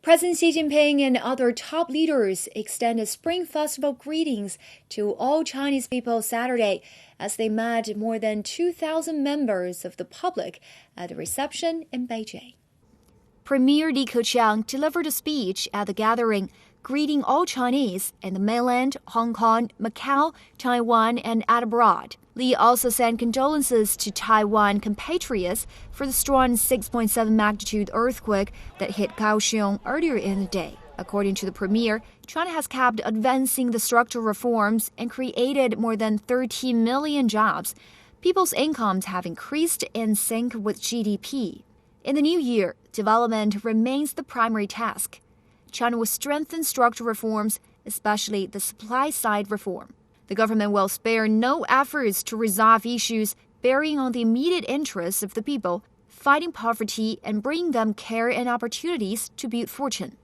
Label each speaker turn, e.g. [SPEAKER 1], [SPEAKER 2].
[SPEAKER 1] President Xi Jinping and other top leaders extended Spring Festival greetings to all Chinese people Saturday as they met more than 2,000 members of the public at a reception in Beijing. Premier Li Keqiang delivered a speech at the gathering, greeting all Chinese in the mainland, Hong Kong, Macau, Taiwan, and abroad. Li also sent condolences to Taiwan compatriots for the strong 6.7 magnitude earthquake that hit Kaohsiung earlier in the day. According to the premier, China has kept advancing the structural reforms and created more than 13 million jobs. People's incomes have increased in sync with GDP. In the new year, development remains the primary task. China will strengthen structural reforms, especially the supply-side reform. The government will spare no efforts to resolve issues bearing on the immediate interests of the people, fighting poverty and bringing them care and opportunities to build fortune.